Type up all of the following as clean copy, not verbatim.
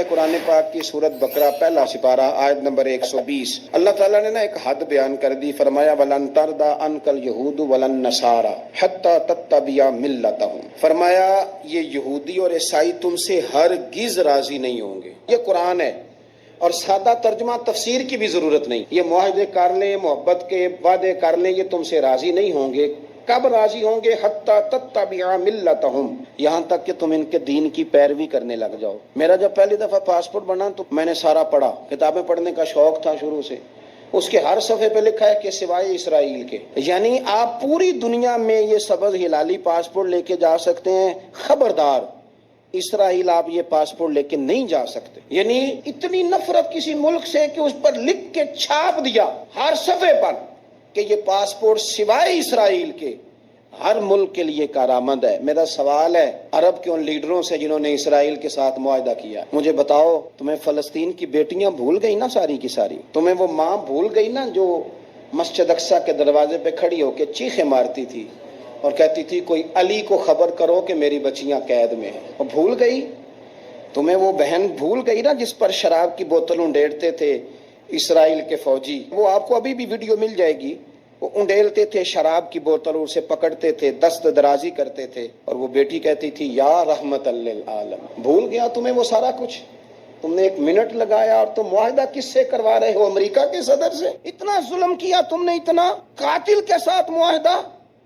قرآن پاک کی سورت بقرہ پہلا سپارہ آیت نمبر 120 اللہ تعالیٰ نے ایک حد بیان کر دی. فرمایا وَلَن تَرْضَىٰ عَنْكَ الْيَهُودُ وَلَا النَّصَارَىٰ حَتَّىٰ تَتَّبِعَ مِلَّتَهُمْ. فرمایا یہ یہودی اور عیسائی تم سے ہرگز راضی نہیں ہوں گے. یہ قرآن ہے اور سادہ ترجمہ تفسیر کی بھی ضرورت نہیں. یہ معاہدے کر لیں، محبت کے وعدے کر لیں، یہ تم سے راضی نہیں ہوں گے. کب راضی ہوں گے؟ حتی تتبع ملتہم، یہاں تک کہ تم ان کے دین کی پیروی کرنے لگ جاؤ. میرا جب پہلی دفعہ پاسپورٹ بنا تو میں نے سارا پڑھا. کتابیں پڑھنے کا شوق تھا شروع سے. اس کے ہر صفحے پہ لکھا ہے کہ سوائے اسرائیل کے. یعنی آپ پوری دنیا میں یہ سبز ہلالی پاسپورٹ لے کے جا سکتے ہیں، خبردار اسرائیل آپ یہ پاسپورٹ لے کے نہیں جا سکتے. یعنی اتنی نفرت کسی ملک سے کہ اس پر لکھ کے چھاپ دیا ہر صفحے پر کہ یہ پاسپورٹ سوائے اسرائیل کے ہر ملک کے لیے کارآمد ہے. میرا سوال ہے عرب کے ان لیڈروں سے جنہوں نے اسرائیل کے ساتھ معاہدہ کیا، مجھے بتاؤ تمہیں فلسطین کی بیٹیاں بھول گئی نا ساری کی ساری؟ تمہیں وہ ماں بھول گئی نا جو مسجد اقصیٰ کے دروازے پہ کھڑی ہو کے چیخیں مارتی تھی اور کہتی تھی کوئی علی کو خبر کرو کہ میری بچیاں قید میں ہیں؟ اور بھول گئی؟ تمہیں وہ بہن بھول گئی نا جس پر شراب کی بوتل انڈیلتے تھے اسرائیل کے فوجی؟ وہ آپ کو ابھی بھی ویڈیو مل جائے گی. وہ انڈیلتے تھے شراب کی بوتل، اسے پکڑتے تھے، دست درازی کرتے تھے، اور وہ بیٹی کہتی تھی یا رحمت للعالم. بھول گیا تمہیں وہ سارا کچھ؟ تم نے 1 منٹ لگایا اور تم معاہدہ کس سے کروا رہے ہو؟ امریکہ کے صدر سے. اتنا ظلم کیا تم نے، اتنا قاتل کے ساتھ معاہدہ.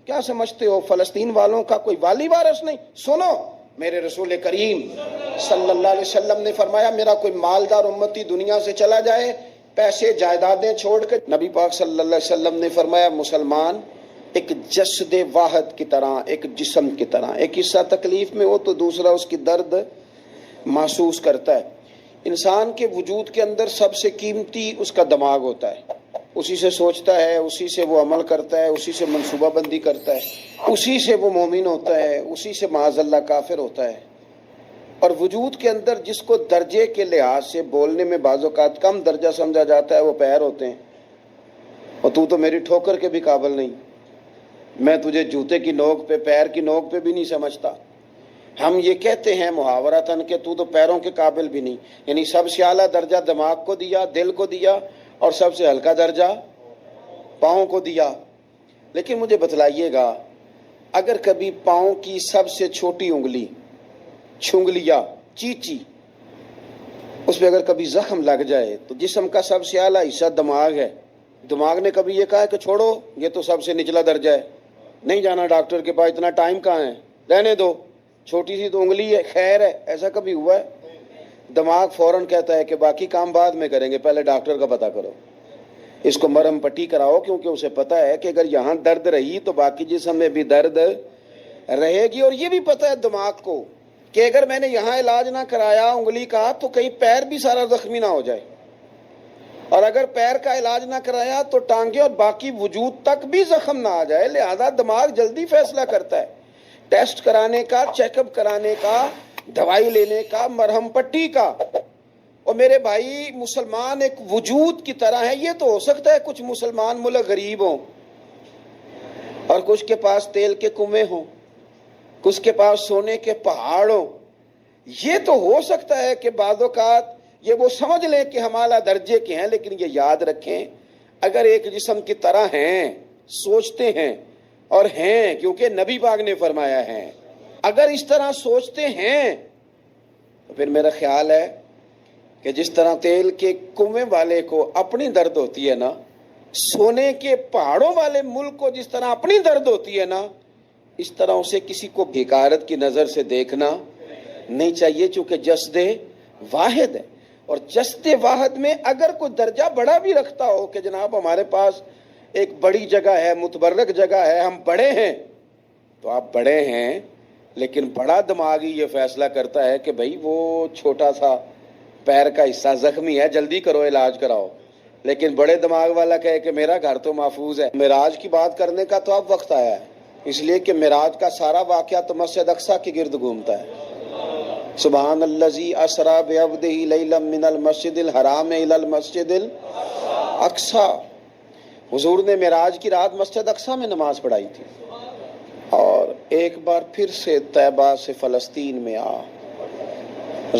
کیا سمجھتے ہو فلسطین والوں کا کوئی والی وارث نہیں؟ سنو، میرے رسول کریم صلی اللہ علیہ وسلم نے فرمایا میرا کوئی مالدار امتی دنیا سے چلا جائے، پیسے جائیدادیں چھوڑ کے، نبی پاک صلی اللہ علیہ وسلم نے فرمایا مسلمان ایک جسد واحد کی طرح، ایک جسم کی طرح، ایک حصہ تکلیف میں ہو تو دوسرا اس کی درد محسوس کرتا ہے. انسان کے وجود کے اندر سب سے قیمتی اس کا دماغ ہوتا ہے. اسی سے سوچتا ہے، اسی سے وہ عمل کرتا ہے، اسی سے منصوبہ بندی کرتا ہے، اسی سے وہ مومن ہوتا ہے، اسی سے معاذ اللہ کافر ہوتا ہے. اور وجود کے اندر جس کو درجے کے لحاظ سے بولنے میں بعض اوقات کم درجہ سمجھا جاتا ہے وہ پیر ہوتے ہیں. اور تو میری ٹھوکر کے بھی قابل نہیں، میں تجھے جوتے کی نوک پہ، پیر کی نوک پہ بھی نہیں سمجھتا. ہم یہ کہتے ہیں محاورتاً کہ تو پیروں کے قابل بھی نہیں. یعنی سب سے اعلیٰ درجہ دماغ کو دیا، دل کو دیا، اور سب سے ہلکا درجہ پاؤں کو دیا. لیکن مجھے بتلائیے گا اگر کبھی پاؤں کی سب سے چھوٹی انگلی، چھنگلیا، چیچی، اس پہ اگر کبھی زخم لگ جائے تو جسم کا سب سے اعلیٰ حصہ دماغ ہے. دماغ نے کبھی یہ کہا ہے کہ چھوڑو یہ تو سب سے نچلا درجہ ہے، نہیں جانا ڈاکٹر کے پاس، اتنا ٹائم کہاں ہے، رہنے دو، چھوٹی سی تو انگلی ہے، خیر ہے؟ ایسا کبھی ہوا ہے؟ دماغ فوراً کہتا ہے کہ باقی کام بعد میں کریں گے، پہلے ڈاکٹر کا پتہ کرو، اس کو مرہم پٹی کراؤ، کیونکہ اسے پتہ ہے کہ اگر یہاں درد رہی تو باقی جسم میں بھی درد رہے گی. اور یہ بھی پتہ ہے دماغ کو کہ اگر میں نے یہاں علاج نہ کرایا انگلی کا تو کہیں پیر بھی سارا زخمی نہ ہو جائے، اور اگر پیر کا علاج نہ کرایا تو ٹانگیں اور باقی وجود تک بھی زخم نہ آ جائے. لہذا دماغ جلدی فیصلہ کرتا ہے، ٹیسٹ کرانے کا، چیک اپ کرانے کا، دوائی لینے کا، مرہم پٹی کا. اور میرے بھائی مسلمان ایک وجود کی طرح ہے. یہ تو ہو سکتا ہے کچھ مسلمان ملک غریب ہوں اور کچھ کے پاس تیل کے کنویں ہوں، کچھ کے پاس سونے کے پہاڑ ہوں. یہ تو ہو سکتا ہے کہ بعض اوقات یہ وہ سمجھ لیں کہ ہم اعلیٰ درجے کے ہیں، لیکن یہ یاد رکھیں اگر ایک جسم کی طرح ہیں، سوچتے ہیں اور ہیں، کیونکہ نبی پاک نے فرمایا ہے، اگر اس طرح سوچتے ہیں تو پھر میرا خیال ہے کہ جس طرح تیل کے کنویں والے کو اپنی درد ہوتی ہے نا، سونے کے پہاڑوں والے ملک کو جس طرح اپنی درد ہوتی ہے نا، اس طرح اسے کسی کو بھیکارت کی نظر سے دیکھنا نہیں چاہیے، چونکہ جسد واحد ہے. اور جسد واحد میں اگر کوئی درجہ بڑا بھی رکھتا ہو کہ جناب ہمارے پاس ایک بڑی جگہ ہے، متبرک جگہ ہے، ہم بڑے ہیں، تو آپ بڑے ہیں، لیکن بڑا دماغ ہی یہ فیصلہ کرتا ہے کہ بھئی وہ چھوٹا سا پیر کا حصہ زخمی ہے، جلدی کرو علاج کراؤ. لیکن بڑے دماغ والا کہے کہ میرا گھر تو محفوظ ہے. معراج کی بات کرنے کا تو اب وقت آیا ہے، اس لیے کہ معراج کا سارا واقعہ تو مسجد اقصیٰ کے گرد گھومتا ہے. سبحان الذی اسریٰ بعبدہ لیلا من المسجد الحرام الی المسجد الاقصیٰ. حضور نے معراج کی رات مسجد اقصیٰ میں نماز پڑھائی تھی، اور ایک بار پھر سے طیبہ سے فلسطین میں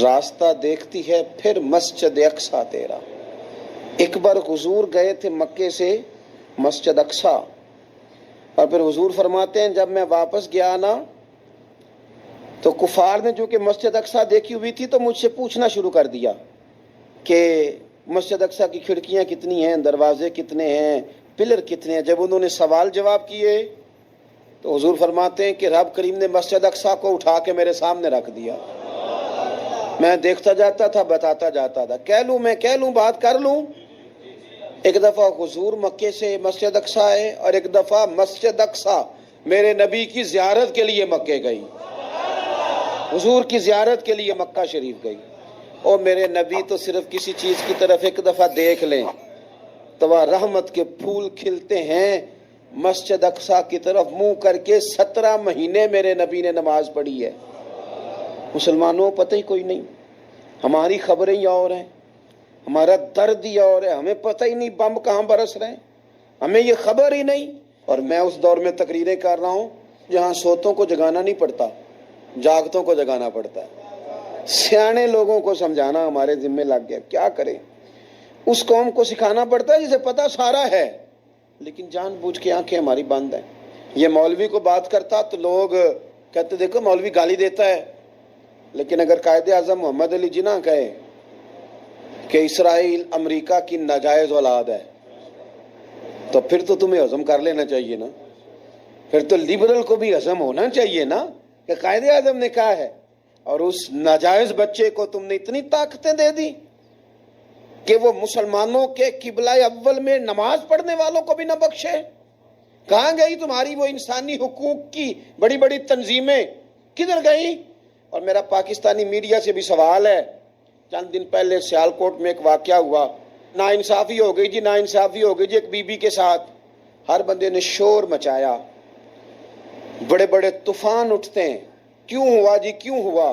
راستہ دیکھتی ہے پھر مسجد اقصی تیرا۔ ایک بار حضور گئے تھے مکے سے مسجد اقصی، اور پھر حضور فرماتے ہیں جب میں واپس گیا نا تو کفار نے جو کہ مسجد اقصی دیکھی ہوئی تھی تو مجھ سے پوچھنا شروع کر دیا کہ مسجد اقصی کی کھڑکیاں کتنی ہیں، دروازے کتنے ہیں، پلر کتنے ہیں۔ جب انہوں نے سوال جواب کیے تو حضور فرماتے ہیں کہ رب کریم نے مسجد اقصی کو اٹھا کے میرے سامنے رکھ دیا۔ میں دیکھتا جاتا تھا، بتاتا جاتا تھا، کہہ لوں بات کر لوں۔ ایک دفعہ حضور مکے سے مسجد اقصی آئے اور ایک دفعہ مسجد اقصی میرے نبی کی زیارت کے لیے مکے گئی، حضور کی زیارت کے لیے مکہ شریف گئی۔ اور میرے نبی تو صرف کسی چیز کی طرف ایک دفعہ دیکھ لیں تو وہاں رحمت کے پھول کھلتے ہیں۔ مسجد اقصی کی طرف منہ کر کے 17 مہینے میرے نبی نے نماز پڑھی ہے۔ مسلمانوں پتہ ہی کوئی نہیں، ہماری خبریں ہی اور ہیں، ہمارا درد ہی اور ہے، ہمیں پتہ ہی نہیں بم کہاں برس رہے ہیں، ہمیں یہ خبر ہی نہیں۔ اور میں اس دور میں تقریریں کر رہا ہوں جہاں سوتوں کو جگانا نہیں پڑتا، جاگتوں کو جگانا پڑتا ہے۔ سیانے لوگوں کو سمجھانا ہمارے ذمہ لگ گیا، کیا کریں؟ اس قوم کو سکھانا پڑتا ہے جسے پتہ سارا ہے لیکن جان بوجھ کے آنکھیں ہماری بند ہیں۔ یہ مولوی کو بات کرتا تو لوگ کہتے دیکھو مولوی گالی دیتا ہے، لیکن اگر قائد اعظم محمد علی جناح کہے کہ اسرائیل امریکہ کی ناجائز اولاد ہے تو پھر تو تمہیں ہضم کر لینا چاہیے نا، پھر تو لبرل کو بھی ہضم ہونا چاہیے نا کہ قائد اعظم نے کہا ہے، اور اس ناجائز بچے کو تم نے اتنی طاقتیں دے دی کہ وہ مسلمانوں کے قبلہ اول میں نماز پڑھنے والوں کو بھی نہ بخشے۔ کہاں گئی تمہاری وہ انسانی حقوق کی بڑی بڑی تنظیمیں، کدھر گئی؟ اور میرا پاکستانی میڈیا سے بھی سوال ہے، چند دن پہلے سیالکوٹ میں ایک واقعہ ہوا، ناانصافی ہو گئی جی، ناانصافی ہو گئی جی ایک بی بی کے ساتھ۔ ہر بندے نے شور مچایا، بڑے بڑے طوفان اٹھتے ہیں، کیوں ہوا جی کیوں ہوا؟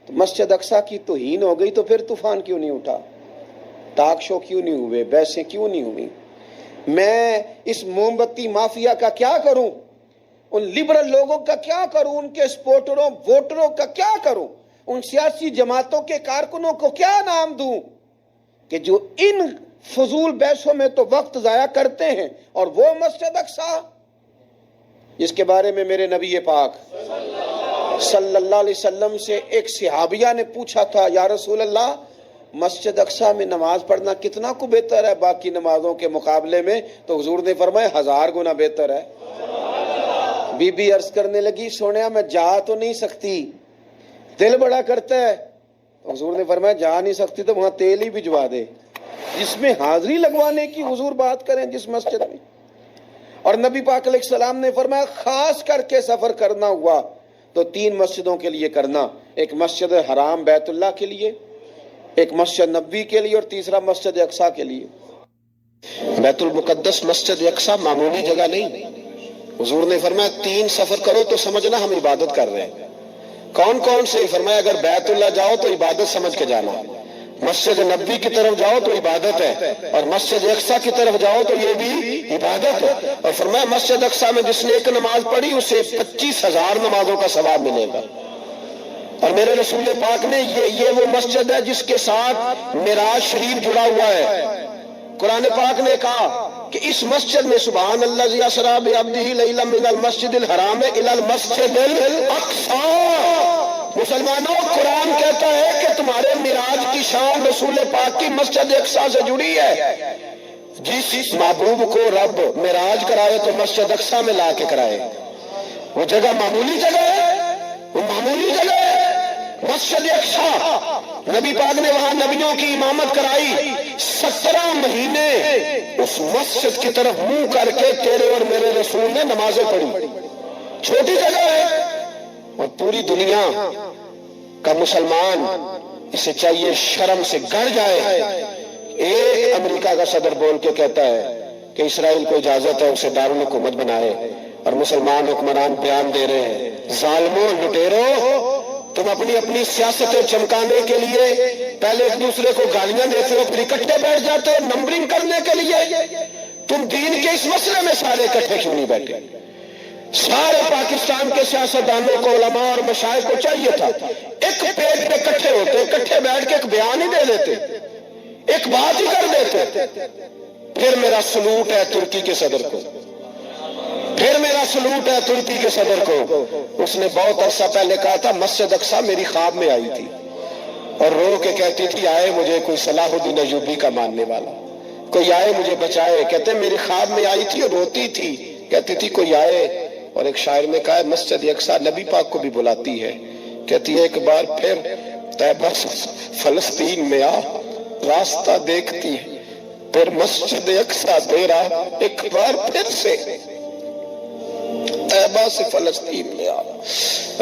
تو مسجد اقصی کی توہین ہو گئی تو پھر طوفان کیوں نہیں اٹھا؟ ٹاک شو کیوں نہیں ہوئے؟ بحثیں کیوں نہیں ہوئی؟ میں اس موم بتی مافیا کا کیا کروں؟ ان لبرل لوگوں کا کیا کروں؟ ان کے سپورٹروں ووٹروں کا کیا کروں؟ ان سیاسی جماعتوں کے کارکنوں کو کیا نام دوں کہ جو ان فضول بحثوں میں تو وقت ضائع کرتے ہیں، اور وہ مسجد اقصی جس کے بارے میں میرے نبی پاک صلی اللہ علیہ وسلم سے ایک صحابیہ نے پوچھا تھا، یا رسول اللہ مسجد اقصی میں نماز پڑھنا کتنا کو بہتر ہے باقی نمازوں کے مقابلے میں؟ تو حضور نے فرمایا 1000 گنا بہتر ہے۔ بی بی عرض کرنے لگی، سونیا میں جا تو نہیں سکتی، دل بڑا کرتا ہے۔ حضور نے فرمایا جا نہیں سکتی تو وہاں تیل ہی بھجوا دے، جس میں حاضری لگوانے کی حضور بات کریں جس مسجد میں۔ اور نبی پاک علیہ السلام نے فرمایا خاص کر کے سفر کرنا ہوا تو 3 مسجدوں کے لیے کرنا، ایک مسجد حرام بیت اللہ کے لیے، ایک مسجد نبوی کے لیے، اور تیسرا مسجد اقصی کے لیے۔ بیت المقدس مسجد اقصی معمولی جگہ نہیں۔ حضور نے فرمایا 3 سفر کرو تو سمجھنا ہم عبادت کر رہے ہیں۔ کون کون سے؟ فرمایا اگر بیت اللہ جاؤ تو عبادت سمجھ کے جانا، مسجد نبوی کی طرف جاؤ تو عبادت ہے، اور مسجد اقصی کی طرف جاؤ تو یہ بھی عبادت ہے۔ اور فرمایا مسجد اقصی میں جس نے ایک نماز پڑھی اسے 25,000 نمازوں کا ثواب ملے گا۔ اور میرے رسول پاک نے یہ وہ مسجد ہے جس کے ساتھ معراج شریف جڑا ہوا ہے۔ قرآن پاک نے کہا کہ اس مسجد میں سبحان اللہ ذی اسریٰ بعبدہ لیلا من المسجد الحرام الی المسجد الاقصی۔ مسلمانوں قرآن کہتا ہے کہ تمہارے معراج کی شان رسول پاک کی مسجد اقصی سے جڑی ہے۔ جس محبوب کو رب معراج کرائے تو مسجد اقصی میں لا کے کرائے۔ وہ جگہ معمولی جگہ ہے، وہ معمولی جگہ ہے مسجد اقصی۔ نبی پاک نے وہاں نبیوں کی امامت کرائی، 17 مہینے اس مسجد کی طرف منہ کر کے تیرے اور میرے رسول نے نمازیں پڑھی۔ چھوٹی جگہ ہے، اور پوری دنیا کا مسلمان اسے چاہیے شرم سے گڑ جائے۔ ایک امریکہ کا صدر بول کے کہتا ہے کہ اسرائیل کو اجازت ہے اسے دارالحکومت بنائے، اور مسلمان حکمران بیان دے رہے ہیں ظالموں لٹیروں تم اپنی سیاستیں چمکانے کے لیے پہلے ایک دوسرے کو گالیاں دیتے ہو، پھر اکٹھے بیٹھ جاتے ہو نمبرنگ کرنے کے لیے۔ تم دین کے اس مسئلے میں سارے اکٹھے کیوں نہیں بیٹھے؟ سارے پاکستان کے سیاستدانوں کو، علماء اور مشائخ کو چاہیے تھا ایک پیج پہ اکٹھے ہوتے، اکٹھے بیٹھ کے ایک بیان ہی دے دیتے، ایک بات ہی کر دیتے۔ پھر میرا سلوٹ ہے ترکی کے صدر کو، پھر میرا سلوٹ ہے ترکی کے صدر کو۔ اس نے بہت عرصہ پہلے کہا تھا مسجد اقصی میری خواب میں آئی تھی اور رو کے کہتی تھی آئے مجھے کوئی صلاح الدین ایوبی کا ماننے والا، کوئی آئے مجھے بچائے۔ کہتے میری خواب میں آئی تھی اور روتی تھی، کہتی تھی کوئی آئے۔ اور ایک شاعر نے کہا ہے مسجد اقصی نبی پاک کو بھی بلاتی ہے، کہتی ہے ایک بار پھر طیبہ فلسطین میں آ، راستہ دیکھتی ہے پھر مسجد اقصی تیرا، ایک بار پھر سے طیبہ سے فلسطین میں آ،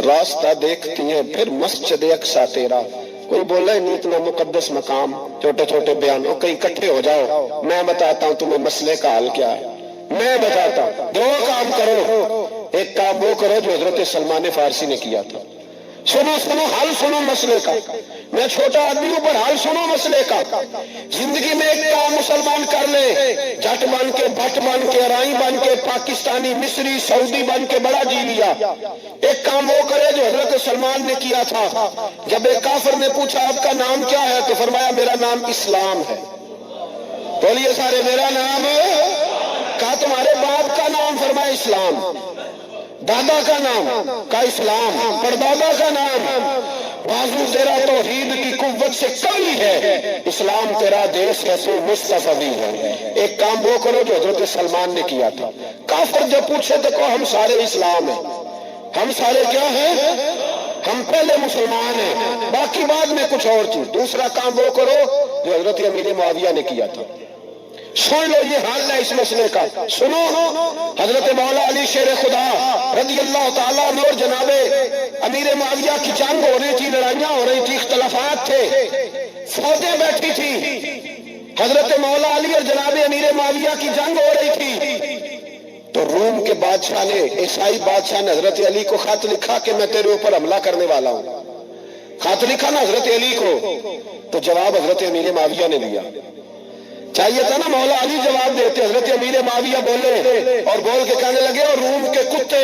راستہ دیکھتی ہے پھر مسجد اقصی تیرا۔ کوئی بولا ہے نہیں اتنا مقدس مقام، چھوٹے چھوٹے بیانوں کہیں اکٹھے ہو جاؤ، میں بتاتا ہوں تمہیں مسئلے کا حل کیا ہے، میں بتاتا ہوں۔ دو کام کرو، ایک کام وہ کرو جو حضرت سلمان فارسی نے کیا تھا، سنو حل سنو مسئلے کا، میں چھوٹا آدمی ہوں پر حل سنو مسئلے کا۔ زندگی میں ایک کام مسلمان کر لے، جٹ بن کے، بھٹ بن کے، رائی بن کے، پاکستانی، مصری، سعودی بن کے بڑا جی لیا۔ ایک کام وہ کرے جو حضرت سلمان نے کیا تھا۔ جب ایک کافر نے پوچھا آپ کا نام کیا ہے تو فرمایا میرا نام اسلام ہے۔ بولیے سارے میرا نام ہے۔ کہا تمہارے باپ کا نام؟ فرمایا اسلام۔ دادا کا نام؟ کا اسلام۔ پردادا کا نام؟ بازو تیرا توحید کی قوت سے قوی ہے، اسلام تیرا دیس ہے تو مصطفی ہے۔ ایک کام وہ کرو جو حضرت سلمان نے کیا تھا۔ کافر جب پوچھے تو کہو ہم سارے اسلام ہیں، ہم سارے کیا ہیں؟ ہم پہلے مسلمان ہیں، باقی بعد میں کچھ اور چیز۔ دوسرا کام وہ کرو جو حضرت امیر معاویہ نے کیا تھا۔ سن لو یہ حال ہے اس مسئلے کا، سنو۔ حضرت مولا علی شیر خدا رضی اللہ تعالیٰ عنہ اور جناب امیر معاویہ کی جنگ ہو رہی تھی، لڑائیاں ہو رہی تھی، اختلافات تھے، فوجیں بیٹھی تھی، حضرت مولا علی اور جناب امیر معاویہ کی جنگ ہو رہی تھی۔ تو روم کے بادشاہ نے، عیسائی بادشاہ نے حضرت علی کو خط لکھا کہ میں تیرے اوپر حملہ کرنے والا ہوں۔ خط لکھا نا حضرت علی کو، تو جواب حضرت امیر معاویہ نے دیا۔ چاہیے تھا نا مولا علی جواب دیتے، حضرت امیر معاویہ بولے اور بول کے کہنے لگے اور روم کے کتے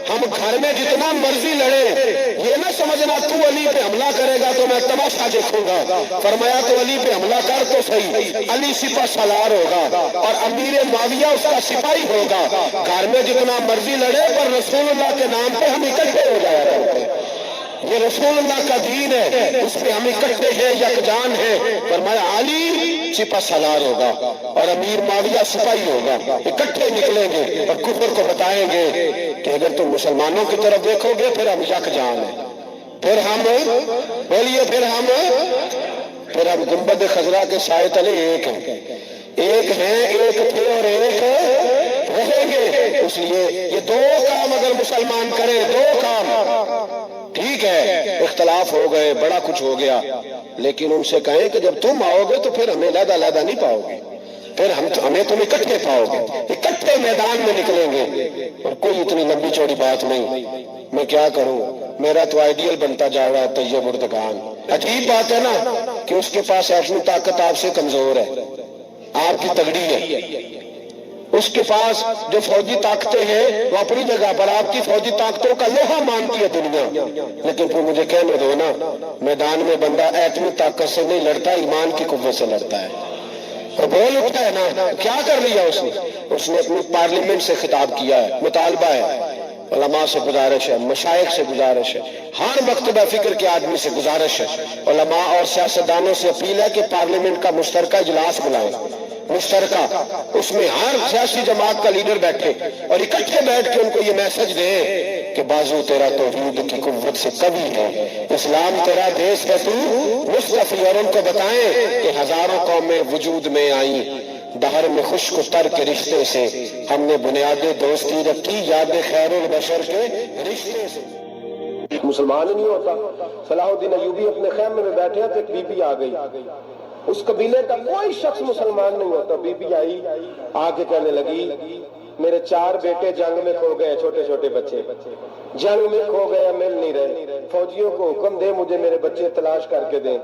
ہم گھر میں جتنا مرضی لڑے، یہ نہ سمجھنا تو علی پہ حملہ کرے گا تو میں تماشا دیکھوں گا۔ فرمایا تو علی پہ حملہ کر تو صحیح، علی سپہ سالار ہوگا اور امیر معاویہ اس کا سپاہی ہوگا، گھر میں جتنا مرضی لڑے پر رسول اللہ کے نام پہ ہم اکٹھے ہو جایا کرتے ہیں، یہ رسول اللہ کا دین ہے، اس پہ ہم اکٹھے ہیں، یکجان ہیں۔ فرمایا علی سپہ سالار ہوگا اور امیر معاویہ سپاہی ہوگا، اکٹھے نکلیں گے اور کفر کو بتائیں گے کہ اگر تم مسلمانوں کی طرف دیکھو گے پھر ہم یکجان ہیں، پھر ہم بولیے پھر ہم گنبد خضرا کے سائے تلے ایک ہیں، ایک ہیں، ایک تھے اور ایک رہیں گے۔ اس لیے یہ دو کام اگر مسلمان کرے، دو کام، ٹھیک ہے اختلاف ہو گئے، بڑا کچھ ہو گیا، لیکن ان سے کہیں کہ جب تم آؤ گے تو پھر ہمیں علیحدہ علیحدہ نہیں پاؤ گے، پھر ہمیں تم اکٹھے پاؤ گے، اکٹھے میدان میں نکلیں گے۔ اور کوئی اتنی لمبی چوڑی بات نہیں، میں کیا کروں، میرا تو آئیڈیل بنتا جا رہا ہے طیب اردگان۔ عجیب بات ہے نا کہ اس کے پاس ایٹمی طاقت آپ سے کمزور ہے، آپ کی تگڑی ہے، اس کے پاس جو فوجی طاقتیں ہیں وہ اپنی جگہ پر، آپ کی فوجی طاقتوں کا لوہا مانتی ہے دنیا، لیکن پھر مجھے کہنے دو نا، میدان میں بندہ ایٹمی طاقت سے نہیں لڑتا، ایمان کی قوت سے لڑتا ہے۔ اور بول اٹھا ہے نا، کیا کر لیا اس نے اپنی پارلیمنٹ سے خطاب کیا ہے، مطالبہ ہے، علماء سے گزارش ہے، مشائخ سے گزارش ہے، ہر مکتبہ فکر کے آدمی سے گزارش ہے، علماء اور سیاستدانوں سے اپیل ہے کہ پارلیمنٹ کا مشترکہ اجلاس بلائیں، مشترکہ، اس میں ہر سیاسی جماعت کا لیڈر بیٹھے اور اکٹھے بیٹھ کے ان کو یہ میسج دے کہ بازو تیرا توحید کی قوت سے قوی ہے، اسلام تیرا دیس ہے تو مصطفی، اور ان کو بتائیں کہ ہزاروں قومیں وجود میں آئیں، دہر میں خشک تر کے رشتے سے ہم نے بنیاد دوستی رکھی، یاد خیر البشر کے رشتے سے۔ مسلمان ہی نہیں ہوتا۔ صلاح الدین ایوبی اپنے خیمے میں بیٹھے تھے، ایک بی بی آ گئی، اس قبیلے کا کوئی شخص مسلمان نہیں ہوتا، بی بی آئی، آ کے کہنے لگی میرے 4 بیٹے جنگ میں کھو گئے، چھوٹے چھوٹے بچے جنگ میں کھو گئے، مل نہیں رہے، فوجیوں کو حکم دے مجھے میرے بچے تلاش کر کے دیں۔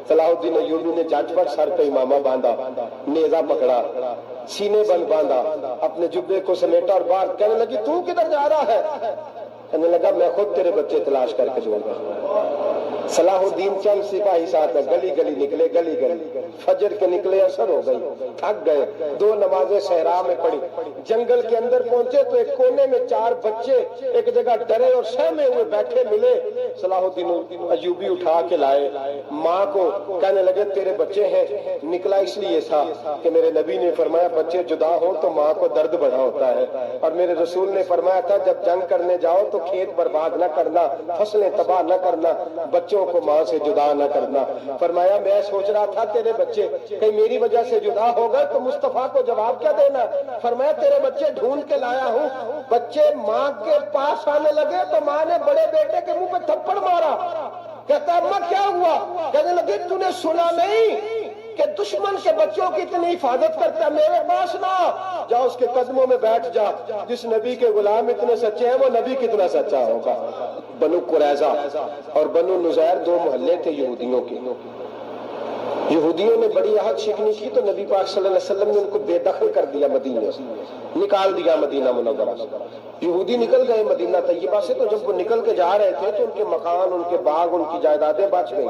صلاح الدین ایوبی نے جھٹ پٹ سر پہ امامہ باندھا، نیزہ پکڑا، سینے بند باندھا، اپنے جبے کو سمیٹا اور باہر کہنے لگی تو کدھر جا رہا ہے؟ کہنے لگا میں خود تیرے بچے تلاش کر کے دوں گا۔ صلاح الدین چند سپاہی ساتھ میں گلی گلی نکلے، گلی گلی فجر کے نکلے، اثر ہو گئی، تھک گئے، 2 نمازیں صحرا میں پڑھی، جنگل کے اندر پہنچے تو ایک کونے میں 4 بچے ایک جگہ ڈرے اور سہمے ہوئے بیٹھے ملے۔ صلاح الدین ایوبی اٹھا کے لائے، ماں کو کہنے لگے تیرے بچے ہیں۔ نکلا اس لیے تھا کہ میرے نبی نے فرمایا بچے جدا ہو تو ماں کو درد بڑا ہوتا ہے، اور میرے رسول نے فرمایا تھا جب جنگ کرنے جاؤ تو کھیت برباد نہ کرنا، فصلیں تباہ نہ کرنا، بچوں کو ماں سے جدا نہ کرنا۔ فرمایا میں سوچ رہا تھا تیرے بچے کہیں میری وجہ سے جدا ہو گئے تو مصطفیٰ کو جواب کیا دینا؟ فرمایا تیرے بچے ڈھونڈ کے لایا ہوں۔ بچے ماں کے پاس آنے لگے تو ماں نے بڑے بیٹے کے منہ پہ تھپڑ مارا، کہتا اماں کیا ہوا؟ کہنے لگی تو نے سنا نہیں کہ دشمن کے بچوں کی اتنی حفاظت کرتا ہے، میرے پاس نہ جا، اس کے قدموں میں بیٹھ جا، جس نبی کے غلام اتنے سچے ہیں وہ نبی کتنا سچا ہوگا۔ بنو قریظہ اور بنو نذیر 2 محلے تھے یہودیوں کے۔ یہودیوں نے بڑی عہد شکنی کی تو نبی پاک صلی اللہ علیہ وسلم نے ان کو بے دخل کر دیا، مدینے سے نکال دیا، مدینہ منورہ سے۔ یہودی نکل گئے مدینہ طیبہ سے، تو جب وہ نکل کے جا رہے تھے تو ان کے مکان، ان کے باغ، ان کی جائیدادیں بچ گئی۔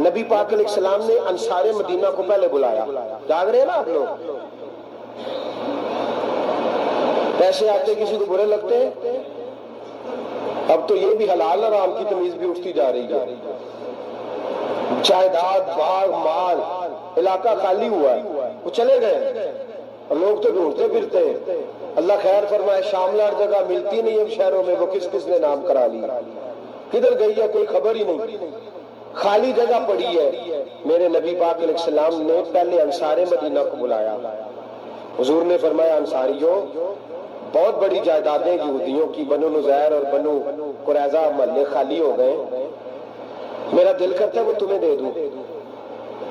نبی پاک علیہ السلام نے انصار مدینہ کو پہلے بلایا، جاگ رہے ہیں نا آپ لوگ؟ پیسے آتے کسی کو برے لگتے ہیں؟ اب تو یہ بھی حلال حرام کی تمیز بھی اٹھتی جا رہی ہے۔ جائیداد، باغ، مال، علاقہ خالی ہوا ہے، وہ چلے گئے، اور لوگ تو ڈھونڈتے پھرتے ہیں۔ اللہ خیر فرمائے، شاملار جگہ ملتی نہیں اب شہروں میں، وہ کس کس نے نام کرا لی، کدھر گئی ہے کوئی خبر ہی نہیں، خالی جگہ پڑی ہے۔ میرے نبی پاک علیہ السلام نے پہلے انصار مدینہ کو بلایا، حضور نے فرمایا انصاریوں بہت بڑی جائیدادیں یہودیوں کی، بنو نذیر اور بنو قریظہ محلے خالی ہو گئے، میرا دل کرتا ہے وہ تمہیں دے دوں،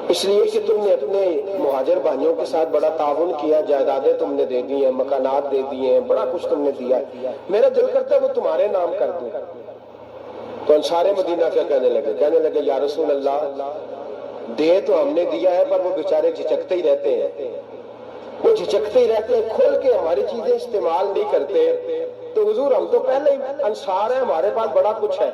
اس لیے کہ تم نے اپنے مہاجر بھائیوں کے ساتھ بڑا تعاون کیا، جائیدادیں تم نے دے دی ہیں، مکانات دے دیے ہیں، بڑا کچھ تم نے دیا، میرا دل کرتا ہے وہ تمہارے نام کر دوں۔ تو انصار مدینہ کیا کہنے لگے یا رسول اللہ دے تو ہم نے دیا ہے پر وہ بیچارے جھجکتے ہی رہتے ہیں، وہ جھجکتے ہی رہتے ہیں، کھول کے ہماری چیزیں استعمال نہیں کرتے۔ تو حضور ہم تو پہلے ہی انصار ہیں، ہمارے پاس بڑا کچھ ہے،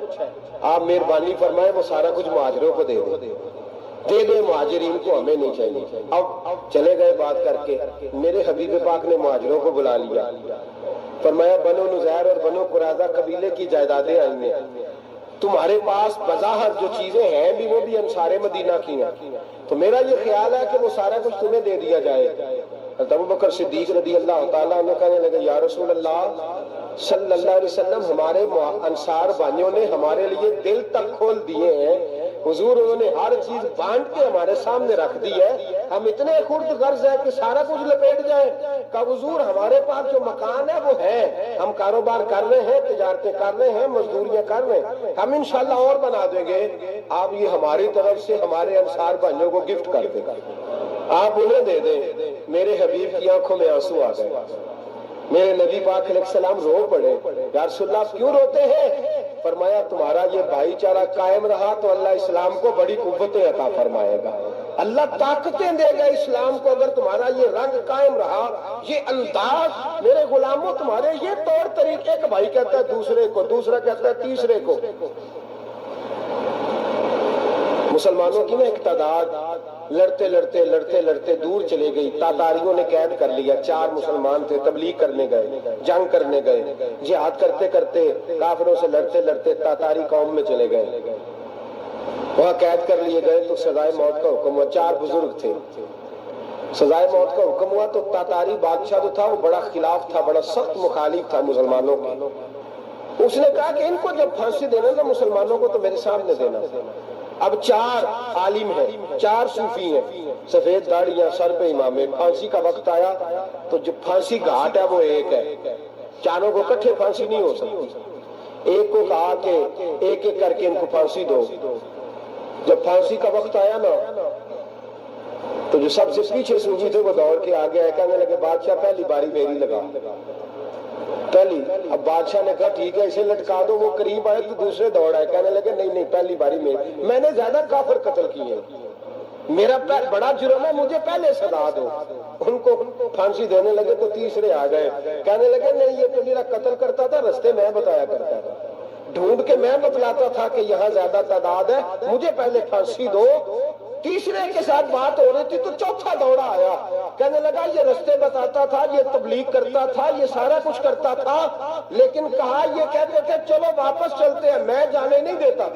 آپ مہربانی فرمائیں وہ سارا کچھ مہاجروں کو دے دے مہاجرین کو، ہمیں نہیں چاہیے۔ اب چلے گئے بات کر کے، میرے حبیب پاک نے مہاجروں کو بلا لیا، فرمایا بنو نذیر اور بنو قریظہ قبیلے کی جائیدادیں آئی ہیں، تمہارے پاس بظاہر جو چیزیں ہیں بھی وہ بھی انصار مدینہ کی ہیں، تو میرا یہ خیال ہے کہ وہ سارا کچھ تمہیں دے دیا جائے۔ حضرت ابوبکر صدیق رضی اللہ تعالیٰ عنہ کہنے لگے یا رسول اللہ صلی اللہ علیہ وسلم ہمارے انصار بھائیوں نے ہمارے لیے دل تک کھول دیے ہیں، حضور انہوں نے ہر چیز بانٹ کے ہمارے سامنے رکھ دی ہے، ہم اتنے خرد غرض ہیں کہ سارا کچھ لپیٹ جائیں۔ کہ حضور ہمارے پاس جو مکان ہے وہ ہے، ہم کاروبار کر رہے ہیں، تجارتیں کر رہے ہیں، مزدوریاں کر رہے ہیں، ہم انشاءاللہ اور بنا دیں گے، آپ یہ ہماری طرف سے ہمارے انصار بھائیوں کو گفٹ کر دیں، آپ انہیں دے دیں۔ میرے حبیب کی آنکھوں میں آنسو آ گئے، میرے نبی پاک علیہ السلام رو پڑے، یا رسول اللہ کیوں روتے ہیں؟ فرمایا تمہارا یہ بھائی چارہ قائم رہا تو اللہ اسلام کو بڑی قوتیں عطا فرمائے گا، اللہ طاقتیں دے گا اسلام کو، اگر تمہارا یہ رنگ قائم رہا، یہ انداز، میرے غلاموں تمہارے یہ طور طریقے، کہ بھائی کہتا ہے دوسرے کو، دوسرا کہتا ہے تیسرے کو۔ مسلمانوں کی نا ایک تعداد لڑتے لڑتے لڑتے لڑتے دور چلے گئی، تاتاریوں نے قید کر لیا، 4 مسلمان تھے، تبلیغ کرنے گئے، جنگ کرنے گئے، جہاد کرتے کرتے کافروں سے لڑتے لڑتے تاتاری قوم میں چلے گئے، وہاں قید کر لیے گئے تو سزائے موت کا حکم ہوا، 4 بزرگ تھے، سزائے موت کا حکم ہوا تو تاتاری بادشاہ جو تھا وہ بڑا خلاف تھا، بڑا سخت مخالف تھا مسلمانوں کا، اس نے کہا کہ ان کو جب پھانسی دینا تھا مسلمانوں کو تو میرے سامنے دینا۔ اب 4 عالم ہیں، 4 صوفی ہیں، سفید داڑیاں، سر پہ امامے، پھانسی کا وقت آیا تو جو پھانسی گھاٹ ہے وہ ایک ہے، چاروں کو اکٹھے پھانسی نہیں ہو سکتی، ایک کو کہا کہ ایک ایک کر کے ان کو پھانسی دو۔ جب پھانسی کا وقت آیا نا تو جو سب سے پیچھے سوجی تھے وہ دوڑ کے آگے آئے، کہنے لگے بادشاہ پہلی باری میری لگا پہلی۔ اب بادشاہ نے کہا ٹھیک ہے اسے لٹکا دو۔ وہ قریب آئے تو دوسرے دوڑ آئے، کہنے لگے نہیں نہیں پہلی باری میں نے زیادہ کافر قتل کیے، میرا بڑا جرم ہے، مجھے پہلے سزا دو۔ ان کو پھانسی دینے لگے تو تیسرے آ گئے، کہنے لگے نہیں یہ تو میرا قتل کرتا تھا، رستے میں بتایا کرتا تھا، ڈھونڈ کے میں بتلاتا تھا کہ یہاں زیادہ تعداد ہے، مجھے پہلے پھانسی دو۔ تیسرے کے ساتھ بات ہو رہی تھی تو چوتھا دوڑا آیا، کہنے لگا یہ رستے بتاتا تھا، یہ تبلیغ کرتا تھا، یہ سارا کچھ کرتا تھا، لیکن کہا یہ کہتے تھے چلو واپس چلتے ہیں، میں جانے نہیں دیتا،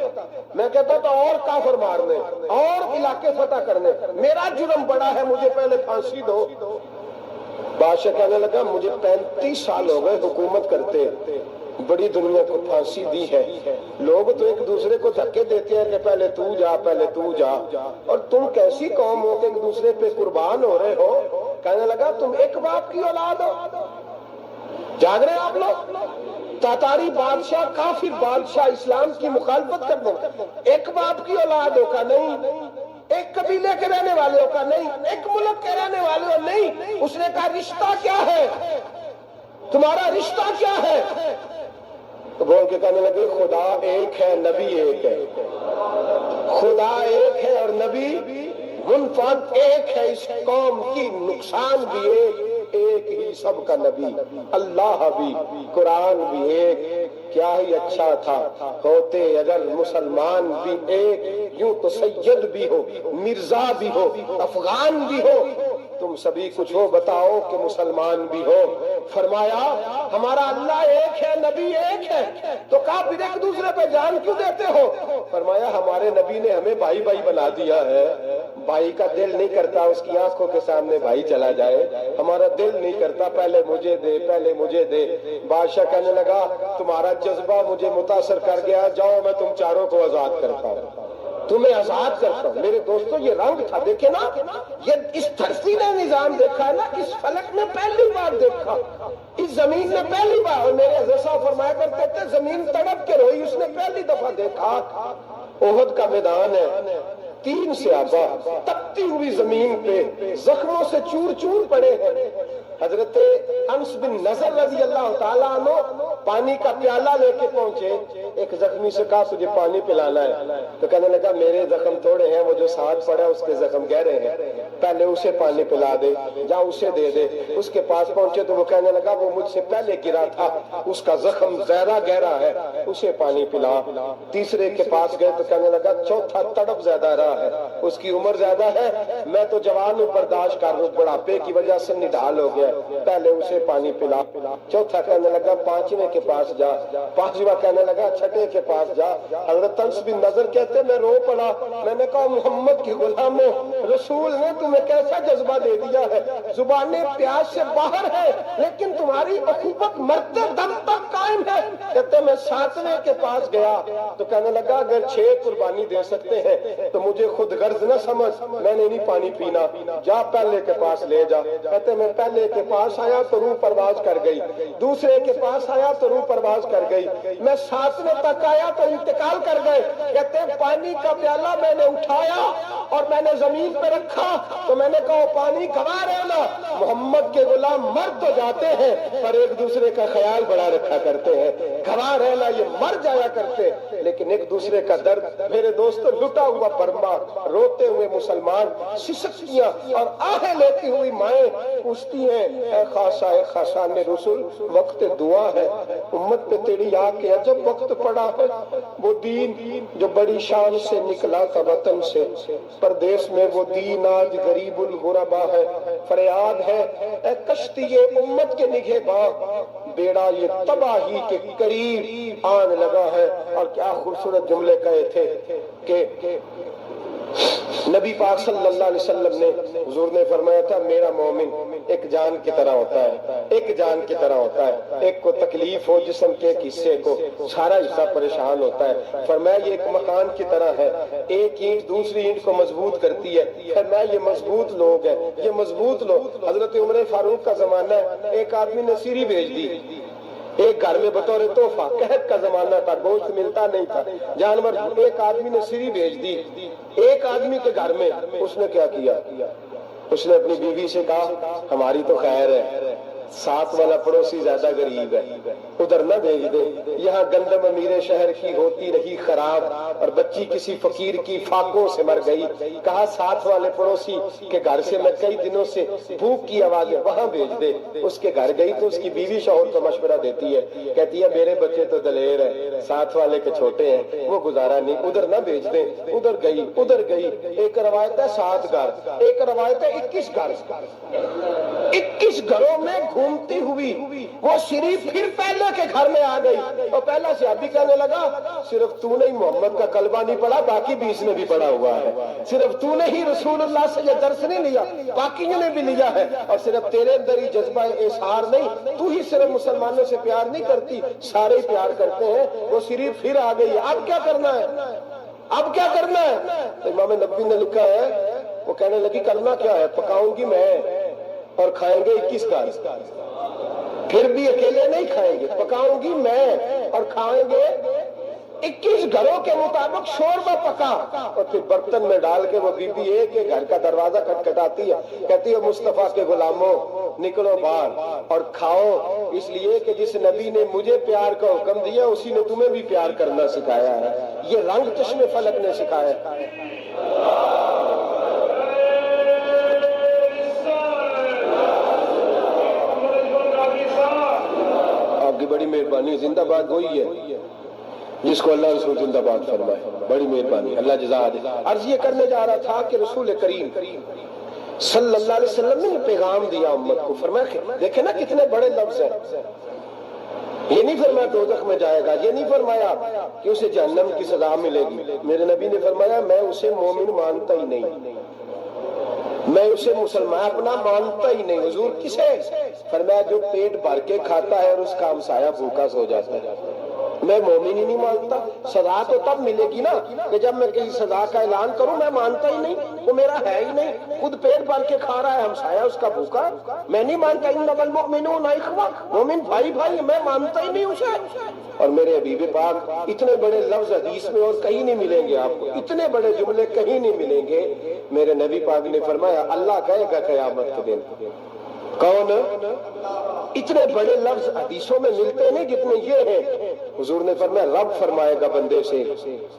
میں کہتا تھا اور کافر مارنے اور علاقے فتح کرنے، میرا جرم بڑا ہے، مجھے پہلے پھانسی دو۔ بادشاہ کہنے لگا مجھے 35 سال ہو گئے حکومت کرتے، بڑی دنیا کو پھانسی دی ہے، لوگ تو ایک دوسرے کو دھکے دیتے ہیں کہ پہلے تو جا پہلے تو جا، اور تم کیسی قوم ہو کہ ایک دوسرے پہ قربان ہو رہے ہو۔ کہنے لگا تم ایک باپ کی اولاد ہو، جاگ رہے آپ لوگ؟ تاتاری بادشاہ کافر بادشاہ اسلام کی مخالفت کر دو، ایک باپ کی اولاد ہو کا نہیں، ایک قبیلے کے رہنے والے ہو کا نہیں، ایک ملک کے رہنے والے ہو نہیں۔ اس نے کہا رشتہ کیا ہے تمہارا، رشتہ کیا ہے؟ تو بول کے کہنے لگے خدا ایک ہے نبی ایک ہے، خدا ایک ہے اور نبی منفرد ایک ہے، اس قوم کی نقصان بھی ایک ہی سب کا نبی، اللہ بھی قرآن بھی ایک۔ کیا ہی اچھا تھا ہوتے اگر مسلمان بھی ایک، یوں تو سید بھی ہو مرزا بھی ہو افغان بھی ہو، تم سبھی کچھ ہو بتاؤ کہ مسلمان بھی ہو۔ فرمایا ہمارا اللہ ایک ہے نبی ایک ہے، تو کہا پھر ایک دوسرے پہ جان کیوں دیتے ہو؟ فرمایا ہمارے نبی نے ہمیں بھائی بھائی بنا دیا ہے، بھائی کا دل نہیں کرتا اس کی آنکھوں کے سامنے بھائی چلا جائے، ہمارا دل نہیں کرتا پہلے مجھے دے پہلے مجھے دے۔ بادشاہ کہنے لگا تمہارا جذبہ مجھے متاثر کر گیا، جاؤ میں تم چاروں کو آزاد کرتا ہوں، تمہیں آزاد کرتا ہوں۔ میرے دوستو یہ رنگ تھا، دیکھیں نا، یہ اس دھرتی نے نظام دیکھا ہے نا، اس فلک نے پہلی بار دیکھا، اس زمین نے پہلی بار، اور میرے حضرت صاحب فرمایا کرتے تھے زمین تڑپ کے روئی، اس نے پہلی دفعہ دیکھا۔ احد کا میدان ہے، 3 صحابہ تپتی ہوئی زمین پہ زخموں سے چور چور پڑے ہیں۔ حضرت انس بن نضر رضی اللہ تعالیٰ عنہ پانی کا پیالہ لے کے پہنچے، ایک زخمی سے کہا تجھے پانی پلانا ہے، تو کہنے لگا میرے زخم تھوڑے ہیں، وہ جو ساتھ پڑا اس کے زخم گہرے ہیں، پہلے اسے پانی پلا دے، جا اسے دے دے۔ اس کے پاس پہنچے تو وہ کہنے لگا وہ مجھ سے پہلے گرا تھا، اس کا زخم زیادہ گہرا ہے، اسے پانی پلا۔ تیسرے کے پاس گئے تو کہنے لگا چوتھا تڑپ زیادہ رہا ہے، اس کی عمر زیادہ ہے، میں تو جوان ہوں برداشت کر رہا ہوں، بڑھاپے کی وجہ سے نڈھال ہو گیا، پہلے اسے پانی پلا۔ چوتھا کہنے لگا پانچویں کے پاس جا، پانچواں کہنے لگا چھٹے کے پاس جا۔ حضرت انس بن نضر کہتے میں رو پڑا، میں نے کہا محمد کی غلاموں، رسول نے تمہیں کیسا جذبہ دے دیا ہے، زبانیں پیاس سے باہر ہے لیکن تمہاری اخوت مرتے دم تک قائم ہے۔ کہتے میں 7ویں کے پاس گیا تو کہنے لگا اگر 6 قربانی دے سکتے ہیں تو مجھے خود غرض نہ سمجھ، میں نے نہیں پانی پینا، جا پہلے کے پاس لے جا۔ کہتے میں پہلے کے پاس آیا تو روح پرواز کر گئی، دوسرے کے پاس آیا تو روح پرواز کر گئی، میں 7ویں تک آیا تو انتقال کر گئے۔ کہتے ہیں پانی کا پیالہ میں نے اٹھایا اور میں نے زمین پہ رکھا تو میں نے کہا پانی گھما رہنا، محمد کے غلام مر تو جاتے ہیں پر ایک دوسرے کا خیال بڑا رکھا کرتے ہیں، گھما رہنا یہ مر جایا کرتے لیکن ایک دوسرے کا درد۔ میرے دوستو لٹا ہوا برما، روتے ہوئے مسلمان، سسکیاں اور آہیں لیتی ہوئی مائیں پوچھتی ہیں اے خاصا اے خاصان رسول، وقت دعا ہے، امت پہ تیری آ کے عجب وقت پڑا ہے، وہ دین جو بڑی شان سے نکلا تھا وطن سے، پردیس میں وہ دین آج غریب الغربا ہے، فریاد ہے اے کشتی امت کے نگہباں، بیڑا یہ تباہی کے قریب آن لگا ہے۔ اور کیا خوبصورت جملے کہے تھے کہ نبی پاک صلی اللہ علیہ وسلم نے، حضور نے فرمایا تھا میرا مومن ایک جان کی طرح ہوتا ہے، ایک جان کی طرح ہوتا ہے، ایک کو تکلیف ہو جسم کے ایک حصے کو سارا حصہ پریشان ہوتا ہے، فرمایا یہ ایک مکان کی طرح ہے، ایک اینٹ دوسری اینٹ کو مضبوط کرتی ہے، فرمایا یہ مضبوط لوگ ہیں، یہ مضبوط لوگ۔ حضرت عمر فاروق کا زمانہ ہے، ایک آدمی نے سیری بھیج دی ایک گھر میں بطور تحفہ، قحط کا زمانہ تھا، گوشت ملتا نہیں تھا، جانور، ایک آدمی نے سیری بھیج دی ایک آدمی کے گھر میں، اس نے کیا کیا اس نے اپنی بیوی سے کہا ہماری تو خیر ہے، ساتھ والا پڑوسی زیادہ غریب ہے، ادھر نہ بھیج دے، یہاں گندم امیر شہر کی ہوتی رہی خراب اور بچی کسی فقیر کی فاقوں سے مر گئی، کہا ساتھ والے پڑوسی کے گھر سے میں کئی دنوں سے بھوک کی آوازیں، وہاں بھیج دے۔ اس کے گھر گئی تو اس کی بیوی شوہر کو مشورہ دیتی ہے، کہتی ہے میرے بچے تو دلیر ہیں، ساتھ والے کے چھوٹے ہیں، وہ گزارا نہیں، ادھر نہ بھیج دیں۔ ادھر گئی، ایک روایت ہے 7 گھر، ایک روایت ہے 21 گھر، 21 گھروں میں گھومتی ہوئی وہ شریف پھر پہلے کے گھر میں آ گئی، اور پہلا صحابی کہنے لگا صرف تو نے محمد کا کلمہ نہیں پڑھا، باقی 20 نے بھی پڑھا ہوا ہے، صرف تو نے ہی رسول اللہ سے یہ درس نہیں لیا، باقیوں نے بھی لیا ہے، اور صرف تیرے اندر ہی جذبہ اظہار نہیں، تو ہی صرف مسلمانوں سے پیار نہیں کرتی، سارے ہی پیار کرتے ہیں۔ وہ شریف پھر آ گئی، اب کیا کرنا ہے، اب کیا کرنا ہے؟ تو امام نبوی نے لکھا ہے، وہ کہنے لگی کرنا کیا ہے، پکاؤں گی میں اور کھائیں گے 21 گھر، پھر بھی اکیلے نہیں کھائیں گے، پکاؤں گی میں اور کھائیں گے 21 گھروں کے مطابق شوربہ پکا، اور پھر برتن میں ڈال کے وہ بی بی ایک ایک گھر کا دروازہ کھٹکھٹاتی ہے، کہتی ہے مصطفیٰ کے غلاموں نکلو باہر اور کھاؤ، اس لیے کہ جس نبی نے مجھے پیار کا حکم دیا اسی نے تمہیں بھی پیار کرنا سکھایا ہے، یہ رنگ چشم فلک نے سکھایا ہے۔ آپ کی بڑی مہربانی، زندہ باد وہی ہے جس کو اللہ رسول زندہ باد فرمائے، بڑی مہربانی، اللہ جزا دے۔ عرض یہ کرنے جا رہا تھا کہ رسول کریم صلی اللہ علیہ وسلم نے پیغام دیا امت کو، فرمایا دیکھیں نا کتنے بڑے لفظ ہیں، یہ نہیں فرمایا دوزخ میں جائے گا، یہ نہیں فرمایا کہ اسے جہنم کی سزا ملے گی، میرے نبی نے فرمایا میں اسے مومن مانتا ہی نہیں، میں اسے مسلمان اپنا مانتا ہی نہیں۔ حضور کسے؟ فرمایا جو پیٹ بھر کے کھاتا ہے اور اس کا ہمسایہ بھوکا سو جاتا ہے، میں مومن ہی نہیں مانتا۔ سزا تو تب ملے گی نا کہ جب میں کسی سزا کا اعلان کروں، میں مانتا ہی نہیں، وہ میرا ہے ہی نہیں، خود پیٹ بھر کے کھا رہا ہے، ہمسایہ اس کا بھوکا، میں نہیں مانتا۔ انما المؤمنون اخوہ، مومن بھائی بھائی، میں مانتا ہی نہیں اسے۔ اور میرے حبیب پاک اتنے بڑے لفظ حدیث میں اور کہیں نہیں ملیں گے آپ کو، اتنے بڑے جملے کہیں نہیں ملیں گے۔ میرے نبی پاک نے فرمایا اللہ کہے گا قیامت کے دن، کون؟ اتنے بڑے لفظ حدیثوں میں ملتے نہیں جتنے یہ ہیں۔ حضور نے فرمایا رب فرمائے گا بندے سے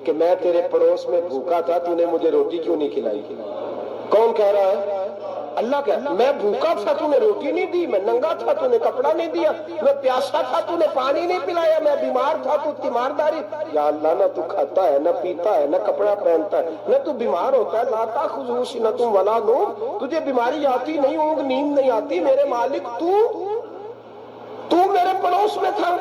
کہ میں تیرے پڑوس میں بھوکا تھا، تو نے مجھے روٹی کیوں نہیں کھلائی؟ کون کہہ رہا ہے؟ اللہ کہہ، میں بھوکا تھا تو نے روٹی نہیں دی، میں ننگا تھا تو نے کپڑا نہیں دیا، میں پیاسا تھا تو نے پانی نہیں پلایا، میں بیمار تھا تو تیمارداری۔ یا اللہ نہ تو کھاتا ہے، نہ پیتا ہے، نہ کپڑا پہنتا ہے، نہ تو بیمار ہوتا ہے، لا تاخذہ سنۃ ولا نوم، تجھے بیماری آتی نہیں، اونگ نیند نہیں آتی، میرے مالک تو میرے پڑوس میں تھا۔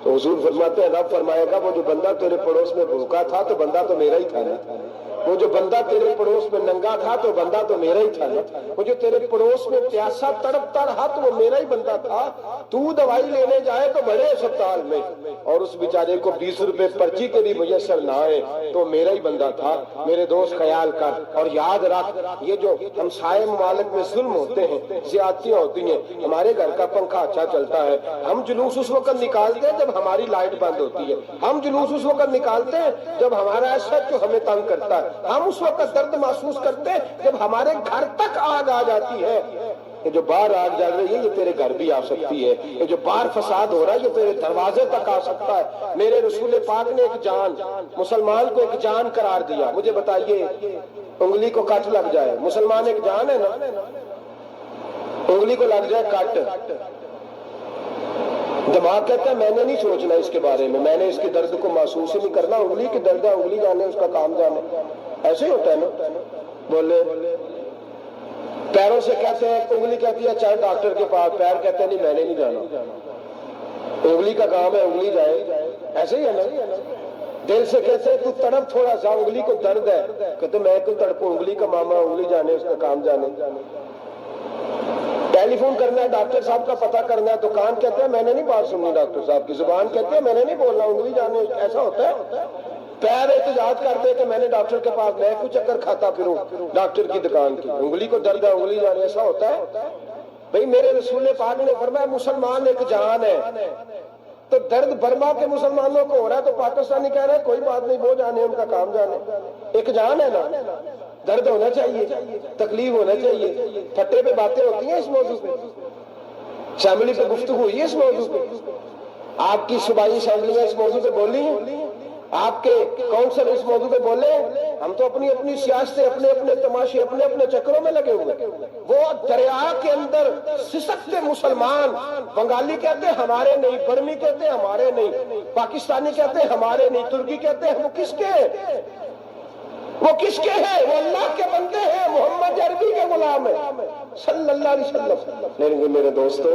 تو حضور فرماتے ہیں رب فرمائے گا وہ جو بندہ تیرے پڑوس میں بھوکا تھا تو بندہ تو میرا ہی تھا نا، وہ جو بندہ تیرے پڑوس میں ننگا تھا تو بندہ تو میرا ہی تھا نا، وہ جو تیرے پڑوس میں پیاسا تڑپتا رہا تو وہ میرا ہی بندہ تھا۔ تو دوائی لینے جائے تو بڑے اسپتال میں اور اس بیچارے کو 20 روپے پرچی کے بھی میسر نہ آئے تو میرا ہی بندہ تھا۔ میرے دوست خیال کر اور یاد رکھ، یہ جو ہمسائے ممالک میں ظلم ہوتے ہیں، زیادتیاں ہوتی ہیں، ہمارے گھر کا پنکھا اچھا چلتا ہے، ہم جلوس اس وقت نکالتے ہیں جب ہماری لائٹ بند ہوتی ہے، ہم جلوس اس وقت نکالتے ہیں جب ہمارا ایسا جو ہمیں تنگ کرتا ہے، ہم اس وقت درد محسوس کرتے ہیں جب ہمارے گھر تک آگ آ جاتی ہے۔ یہ جو باہر آگ جل رہی ہے یہ تیرے گھر بھی آ سکتی ہے، یہ جو باہر فساد ہو رہا ہے یہ تیرے دروازے تک آ سکتا ہے۔ میرے رسول پاک نے ایک جان، مسلمان کو ایک جان قرار دیا۔ مجھے بتائیے انگلی کو کٹ لگ جائے، مسلمان ایک جان ہے نا، انگلی کو لگ جائے کٹ، دماغ کہتا ہے میں نے نہیں سوچنا اس کے بارے میں نے اس کے درد کو محسوس ہی نہیں کرنا، انگلی کی درد ہے انگلی جانے، اس کا کام جانے، ایسے ہی ہوتا ہے نا۔ بولے پیروں سے کہتے ہیں، انگلی کہتی ہے چاہے ڈاکٹر کے پاس، پیر کہتے ہیں نہیں میں نے نہیں جانا، انگلی کا کام ہے انگلی جائے، ایسے ہی ہے نا۔ دل سے کہتے ہیں تو تڑپ تھوڑا سا، انگلی کو درد ہے، کہتے میں کو تڑپوں، انگلی کا ماما انگلی جانے، اس کا کام جانے۔ ٹیلی فون کرنا ہے ڈاکٹر صاحب کا پتہ کرنا ہے، دکان کہتے ہیں میں نے نہیں بات سننی ڈاکٹر صاحب کی، زبان کہتے ہیں میں نے نہیں بولنا، انگلی جانے، ایسا ہوتا ہے۔ پیر احتجاج کرتے کہ میں نے ڈاکٹر کے پاس میں کچھ چکر کھاتا پھروں ڈاکٹر کی دکان کی، انگلی کو درد ہے انگلی جانے، ایسا ہوتا ہے بھئی؟ میرے رسول پاک نے فرمایا مسلمان ایک جان ہے، تو درد برما کے مسلمانوں کو ہو رہا ہے تو پاکستانی کہہ رہے ہیں کوئی بات نہیں وہ جانے، ان کا کام جانے، ایک جان ہے نا۔ درد ہونا چاہیے، تکلیف ہونا چاہیے، پھٹے پہ باتیں ہوتی ہیں اس موضوع پہ، اسمبلی پہ گفتگو ہوئی ہے اس موضوع پہ، آپ کی صوبائی اسمبلیاں اس موضوع پہ بولی ہیں، آپ کے کونسل اس موضوع پہ بولے ہیں؟ ہم تو اپنی اپنی سیاستیں، اپنے اپنے تماشے، اپنے اپنے چکروں میں لگے ہوئے۔ وہ دریا کے اندر سسکتے مسلمان، بنگالی کہتے ہیں ہمارے نہیں، برمی کہتے ہیں ہمارے نہیں، پاکستانی کہتے ہیں ہمارے نہیں، ترکی کہتے ہیں وہ کس کے ہیں؟ وہ کس کے ہیں؟ وہ اللہ کے بندے ہیں، محمد عربی کے غلام ہیں صلی اللہ علیہ وسلم۔ لیکن میرے دوستو،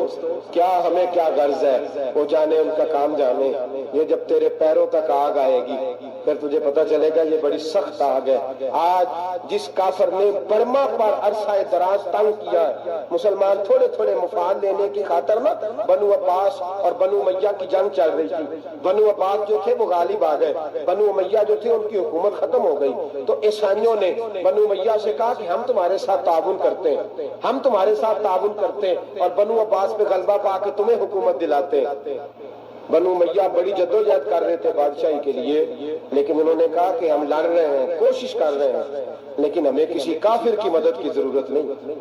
کیا ہمیں کیا غرض ہے؟ وہ جانے، ان کا کام جانے۔ یہ جب تیرے پیروں تک آگ آئے گی پھر تجھے پتہ چلے گا یہ بڑی سخت آگ ہے۔ آج جس کافر نے برما پر عرصہ دراز تنگ کیا ہے، مسلمان تھوڑے تھوڑے مفاد لینے کی خاطر نا، بنو عباس اور بنو امیہ کی جنگ چل رہی تھی، بنو عباس جو تھے وہ غالب آ گئے، بنو امیہ جو تھے ان کی حکومت ختم ہو گئی، تو عیسائیوں نے بنو امیہ سے کہا کہ ہم تمہارے ساتھ تعاون کرتے ہیں، ہم تمہارے ساتھ تعاون کرتے ہیں اور بنو عباس پہ غلبہ پا کے تمہیں حکومت دلاتے ہیں۔ بنو امیہ بڑی جدوجہد کر رہے تھے بادشاہی کے لیے، لیکن انہوں نے کہا کہ ہم لڑ رہے ہیں، کوشش کر رہے ہیں، لیکن ہمیں کسی کافر کی مدد کی ضرورت نہیں،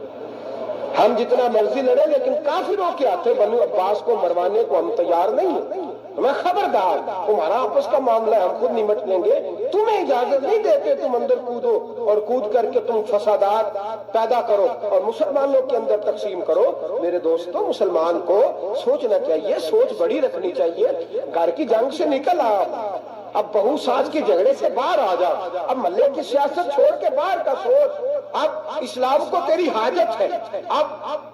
ہم جتنا مرضی لڑیں لیکن کافروں کے ہاتھوں بنو عباس کو مروانے کو ہم تیار نہیں ہیں۔ میں خبردار، تمہارا آپس کا معاملہ ہے، ہم خود نمٹ لیں گے، تمہیں اجازت نہیں دیتے تم اندر کودو اور کود کر کے تم فسادات پیدا کرو اور مسلمانوں کے اندر تقسیم کرو۔ میرے دوستو، مسلمان کو سوچنا چاہیے، سوچ بڑی رکھنی چاہیے۔ گھر کی جنگ سے نکل آ، اب بہو ساز کے جھگڑے سے باہر آ جا، اب محلے کی سیاست چھوڑ کے باہر کا سوچ، اب اسلام کو تیری حاجت ہے۔ اب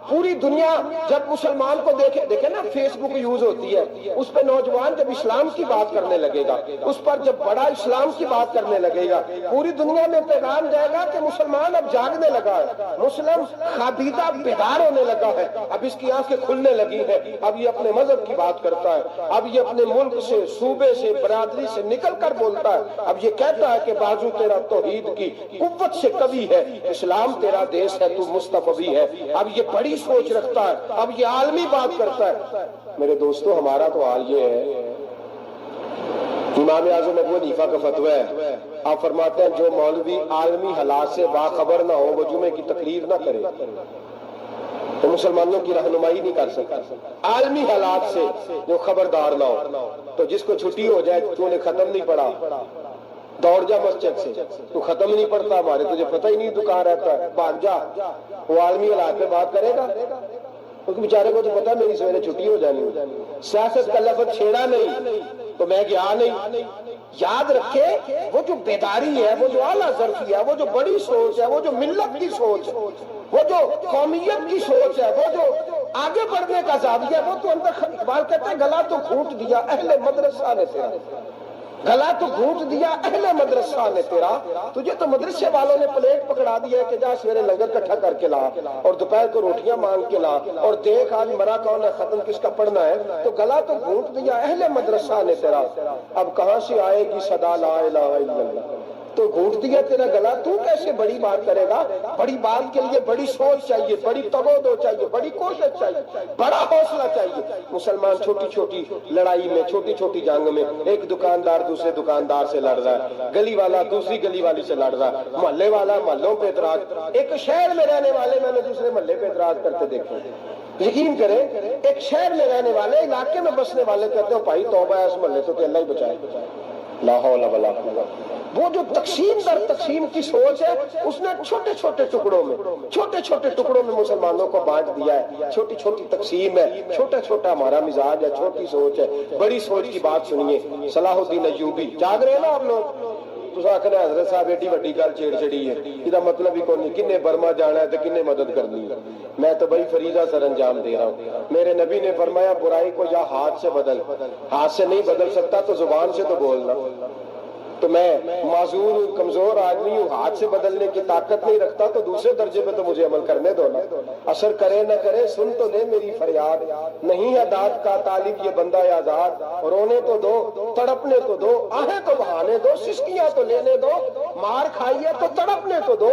پوری دنیا جب مسلمان کو دیکھے نا، فیس بک یوز ہوتی ہے، اس پہ نوجوان جب اسلام کی بات کرنے لگے گا، اس پر جب بڑا اسلام کی بات کرنے لگے گا، پوری دنیا میں پیغام جائے گا کہ مسلمان اب جاگنے لگا ہے، مسلم خابیدہ بیدار ہونے لگا ہے، اب اس کی آنکھیں کھلنے لگی ہیں، اب یہ اپنے مذہب کی بات کرتا ہے، اب یہ اپنے ملک سے، صوبے سے، برادری سے نکل کر بولتا ہے، اب یہ کہتا ہے کہ بازو تیرا توحید کی قوت سے قوی ہے، اسلام تیرا دیس ہے، تو مصطفی ہے، اب یہ بڑی سوچ رکھتا ہے، اب یہ عالمی بات کرتا ہے۔ میرے دوستو، ہمارا تو حال یہ ہے، امام اعظم ابو حنیفہ کا فتویٰ ہے، آپ فرماتے ہیں جو مولوی عالمی حالات سے باخبر نہ ہو وہ جمعے کی تقریر نہ کرے، تو مسلمانوں کی رہنمائی نہیں کر سکتا۔ عالمی حالات سے جو خبردار نہ ہو، تو جس کو چھٹی ہو جائے، تو نے ختم نہیں پڑھا، دوڑ جا مسجد سے، تو ختم نہیں پڑتا، ہمارے تجھے پتہ ہی نہیں تو کہاں رہتا ہے، بھاگ جا۔ وہ عالمی حالات پہ بات کرے گا، کیونکہ بیچارے کو تو پتا میری سویرے چھٹی ہو جانی، سیاست کا لفظ چھیڑا نہیں تو میں گیا نہیں۔ یاد رکھے، وہ جو بیداری ہے، وہ جو اعلیٰ ظرفی ہے، وہ جو بڑی سوچ ہے، وہ جو ملت کی سوچ ہے، وہ جو قومیت کی سوچ ہے، وہ جو آگے بڑھنے کا زاویہ ہے، وہ تو اندر اقبال کہتے ہیں گلا تو گھونٹ دیا اہل مدرسہ نے تیرا، گلا تو گھونٹ دیا اہل مدرسہ نے تیرا، تجھے تو مدرسے والوں نے پلیٹ پکڑا دیا ہے کہ جا سویرے لنگر کٹھا کر کے لا اور دوپہر کو روٹیاں مانگ کے لا اور دیکھ آج مرا کون ہے، ختم کس کا پڑھنا ہے، تو گلا تو گھونٹ دیا اہل مدرسہ نے تیرا، اب کہاں سے آئے گی صدا لا الہ الا اللہ، تو گھونٹ دیا تیرا گلا، تو کیسے بڑی بات کرے گا؟ بڑی بات کے لیے بڑی سوچ چاہیے، بڑی تگودو چاہیے، بڑی کوشش چاہیے، بڑا حوصلہ چاہیے۔ مسلمان چھوٹی چھوٹی لڑائی میں، چھوٹی چھوٹی جنگ میں، ایک دکاندار دوسرے دکاندار سے لڑ رہا ہے، گلی والا دوسری گلی والی سے لڑ رہا ہے، محلے والا محلوں پہ اعتراض، ایک شہر میں رہنے والے میں نے دوسرے محلے پہ اعتراض کرتے دیکھے۔ یقین کریں، ایک شہر میں رہنے والے، علاقے میں بسنے والے کہتے ہیں بھائی توبہ ہے اس محلے سے، تو اللہ ہی بچائے، لا حول ولا قوت۔ وہ جو تقسیم در تقسیم کی سوچ ہے، اس نے چھوٹے چھوٹے ٹکڑوں میں مسلمانوں کو بانٹ دیا ہے، چھوٹی چھوٹی تقسیم ہے، چھوٹا چھوٹا ہمارا مزاج ہے، چھوٹی سوچ ہے، بڑی سوچ کی بات سنیے۔ صلاح الدین ایوبی، جاگ رہے ہیں نا آپ لوگ؟ تو آخر حضرت صاحب ایڈی وڈی گل چھیڑ چڑی ہے، یہ مطلب ہی کوئی نہیں، کنے برما جانا ہے تو کنے مدد کرنی ہے، میں تو بڑی فریضہ سر انجام دے رہا ہوں۔ میرے نبی نے فرمایا برائی کو یا ہاتھ سے بدل، ہاتھ سے نہیں بدل سکتا تو زبان سے تو بولنا، تو میں معذور ہوں، کمزور آدمی ہوں، ہاتھ سے بدلنے کی طاقت نہیں رکھتا، تو دوسرے درجے پہ تو مجھے عمل کرنے دو نا، اثر کرے نہ کرے سن تو لے میری فریاد، نہیں ہے داد کا طالب یہ بندہ آزاد، رونے تو دو، تڑپنے تو دو، آہیں تو بہانے دو، سسکیاں تو لینے دو، مار کھائیے تو تڑپنے تو دو۔